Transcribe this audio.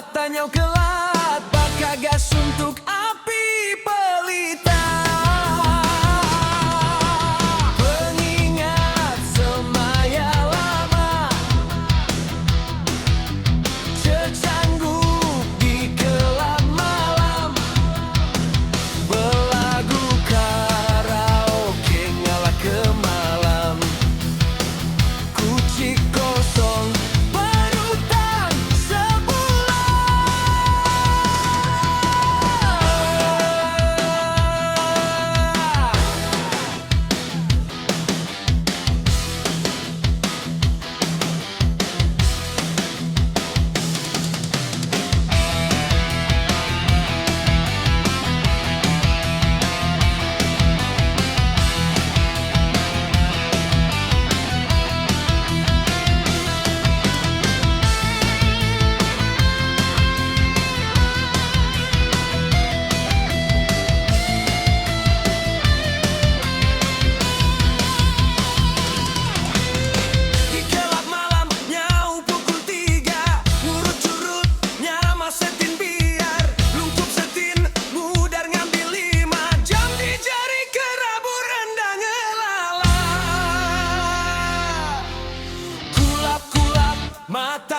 matanya kelat, pakai gas untuk api pelita. Pengingat semaya lama, cecanggup di gelap malam, belagu karaoke ngalah ke malam. Kucing kosong berutang sebulan. Di gelap malam nyau pukul 3, urut curutnya masetin biar lungkup setin mudar ngambil 5 jam di jari kerabu rendang ngelala. Kulap-kulap mata